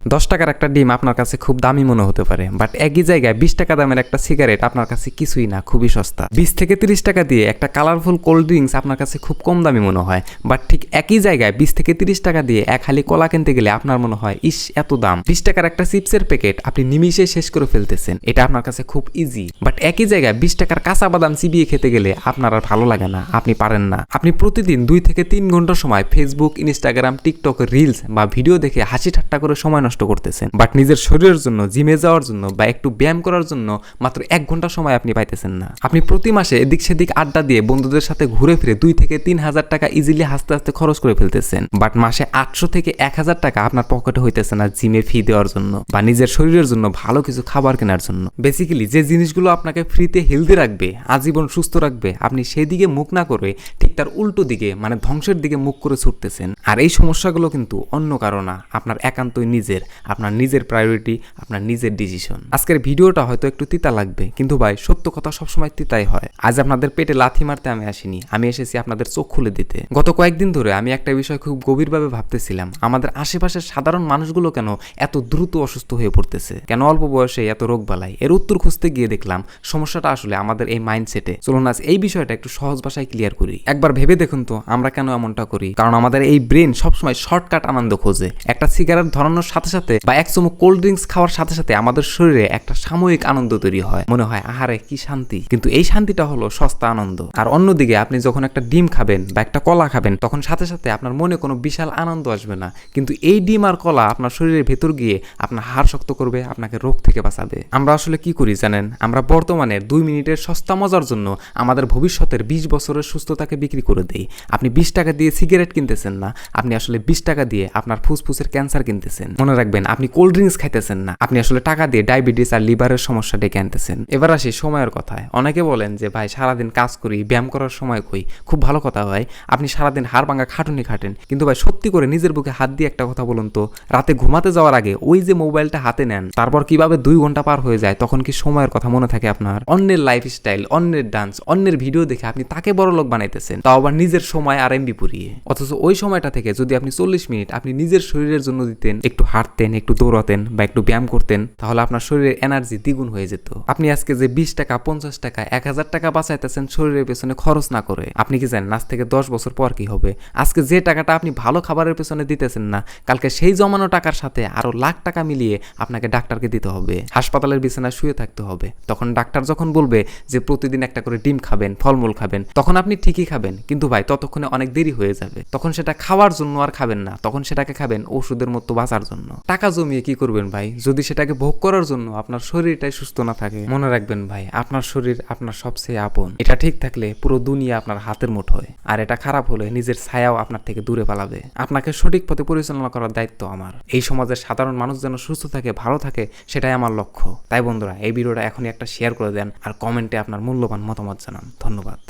10 টাকার একটা ডিম আপনার কাছে খুব দামি মনে হতে পারে, বাট একই জায়গায় 20 টাকা দামের একটা সিগারেট আপনার কাছে কিছুই না, খুবই সস্তা। 20 থেকে 30 টাকা দিয়ে একটা কালারফুল কোল্ড ড্রিঙ্কস আপনার কাছে খুব কম দামি মনে হয়, বাট ঠিক একই জায়গায় 20 থেকে 30 টাকা দিয়ে এক হালি কলা কিনতে গেলে আপনার মনে হয় ইস এত দাম। 20 টাকার একটা চিপসের প্যাকেট আপনি নিমিষে শেষ করে ফেলতেছেন, এটা আপনার কাছে খুব ইজি। বাট একই জায়গায় 20 টাকার কাঁচা বাদাম চিবিয়ে খেতে গেলে আপনার আর ভালো লাগে না, আপনি পারেন না। আপনি প্রতিদিন 2 থেকে 3 ঘন্টা সময় ফেসবুক, ইনস্টাগ্রাম, টিকটক, রিলস বা ভিডিও দেখে হাসি ঠাট্টা করে সময় নষ্ট করতেছেন, বাট নিজের শরীরের জন্য, জিমে যাওয়ার জন্য বা একটু ব্যায়াম করার জন্য মাত্র 1 ঘন্টা সময় আপনি পাইতেছেন না। আপনি প্রতি মাসে এদিক সেদিক আড্ডা দিয়ে বন্ধুদের সাথে ঘুরে ফিরে 2 থেকে 3 হাজার টাকা ইজিলি হাসতে হাসতে খরচ করে ফেলতেছেন, বাট মাসে 800 থেকে 1000 টাকা আপনার পকেটে হইতেছে না জিমে ফি দেওয়ার জন্য বা নিজের শরীরের জন্য ভালো কিছু খাবার কেনার জন্য। বেসিক্যালি যে জিনিসগুলো আপনাকে ফ্রিতে হেলদি রাখবে, আজীবন সুস্থ রাখবে, আপনি সেই দিকে মুখ না করে ঠিক তার উল্টো দিকে মানে ধ্বংসের দিকে মুখ করে ছুটতেছেন। আর এই সমস্যাগুলো কিন্তু অন্য কারো না, আপনার একান্তই নিজের, আপনার নিজের প্রায়োরিটি, আপনার নিজের ডিসিশন। আজকের ভিডিওটা হয়তো একটু তিতা লাগবে, কিন্তু ভাই সত্য কথা সবসময় তিতাই হয়। আজ আপনাদের পেটে লাথি মারতে আমি আসিনি, আমি এসেছি আপনাদের চোখ খুলে দিতে। গত কয়েকদিন ধরে আমি একটা বিষয় খুব গভীরভাবে ভাবতেছিলাম, আমাদের আশেপাশের সাধারণ মানুষগুলো কেন এত দ্রুত অসুস্থ হয়ে পড়তেছে, কেন অল্প বয়সে এত রোগ বালাই। এর উত্তর খুঁজতে গিয়ে দেখলাম সমস্যাটা আসলে আমাদের এই মাইন্ডসেটে। চলুন আজ এই বিষয়টা একটু সহজ ভাষায় ক্লিয়ার করি। একবার ভেবে দেখুন তো আমরা কেন এমনটা করি। কারণ আমাদের এই ব্রেন সবসময় শর্টকাট আনন্দ খোঁজে। একটা সিগারেট ধরানোর সাথে সাথে বা এক চুমুক কোল্ড ড্রিঙ্কস খাওয়ার সাথে সাথে আমাদের শরীরে একটা সাময়িক আনন্দ তৈরি হয়, মনে হয় আহারে কি শান্তি। কিন্তু এই শান্তিটা হলো সস্তা আনন্দ। আর অন্যদিকে আপনি যখন একটা ডিম খাবেন বা একটা কলা খাবেন, তখন সাথে সাথে আপনার মনে কোনো বিশাল আনন্দ আসবে না, কিন্তু এই ডিম আর কলা আপনার শরীরের ভেতর গিয়ে আপনার হাড় শক্ত করবে, আপনাকে রোগ থেকে বাঁচাবে। আমরা আসলে কি করি জানেন? আমরা বর্তমানে 2 মিনিটের সস্তা মজার জন্য আমাদের ভবিষ্যতের 20 বছরের সুস্থতাকে বিক্রি করে দেই। আপনি 20 টাকা দিয়ে সিগারেট কিনতেছেন না, আপনি আসলে 20 টাকা দিয়ে আপনার ফুসফুসের ক্যান্সার কিনতেছেন। মনে রাখবেন, আপনি কোল্ড ড্রিঙ্কস খাইতেছেন না, আপনি আসলে টাকা দিয়ে ডায়াবেটিস আর লিভারের সমস্যা ডেকে আনতেছেন। এবার আসি সময়ের কথায়। অনেকে বলেন যে ভাই সারাদিন কাজ করি, ব্যায়াম করার সময় কই। খুব ভালো কথা ভাই, আপনি সারাদিন হাড় ভাঙা খাটুনি খাটেন, কিন্তু ভাই সত্যি করে নিজের বুকে হাত দিয়ে একটা কথা বলুন তো, রাতে ঘুমাতে যাওয়ার আগে ওই যে মোবাইলটা হাতে নেন, তারপর কিভাবে 2 ঘন্টা পার হয়ে যায়, তখন কি সময়ের কথা মনে থাকে আপনার? অন্যের লাইফস্টাইল, অন্যের ডান্স, অন্যের ভিডিও দেখে আপনি তাকে বড় লোক বানাইতেছেন, তাও আবার নিজের সময় আর এমবি পুরিয়ে। অথচ ওই সময়টা থেকে যদি আপনি 40 মিনিট আপনি নিজের শরীরের জন্য দিতেন, একটু হাঁটতেন, একটু দৌড়াতেন বা একটু ব্যায়াম করতেন, তাহলে আপনার শরীরের এনার্জি দ্বিগুণ হয়ে যেত। আপনি আজকে যে 20 টাকা, 50 টাকা, 1000 টাকা বাঁচাইতেছেন শরীরের পেছনে খরচ না করে, আপনি কি জানেন আজ থেকে 10 বছর পর কি হবে? আজকে যে টাকাটা আপনি ভালো খাবারের পেছনে দিতেছেন না, কালকে সেই জমানো টাকার সাথে আরো লাখ টাকা মিলিয়ে আপনাকে ডাক্তারকে দিতে হবে, হাসপাতালের বিছানায় শুয়ে থাকতে হবে। তখন ডাক্তার যখন বলবে যে প্রতিদিন একটা করে ডিম খাবেন, ফলমূল খাবেন, তখন আপনি ঠিকই খাবেন, কিন্তু ভাই ততক্ষণে অনেক দেরি হয়ে যাবে। তখন সেটা খাওয়ার জন্য আর খাবেন না, তখন সেটাকে খাবেন ওষুধের মতো বাঁচার জন্য। টাকা জমিয়ে কি করবেন ভাই, যদি সেটাকে ভোগ করার জন্য আপনার শরীরটাই সুস্থ না থাকে? মনে রাখবেন ভাই, আপনার শরীর আপনার সবচেয়ে আপন। এটা ঠিক থাকলে পুরো দুনিয়া আপনার হাতের মুঠোয়, আর এটা খারাপ হলে নিজের ছায়াও আপনার থেকে দূরে পালাবে। আপনাকে সঠিক পথে পরিচালনা করার দায়িত্ব আমার। এই সমাজের সাধারণ মানুষ যেন সুস্থ থাকে, ভালো থাকে, সেটাই আমার লক্ষ্য। তাই বন্ধুরা, এই ভিডিওটা এখনই একটা শেয়ার করে দেন আর কমেন্টে আপনার মূল্যবান মতামত জানান। ধন্যবাদ।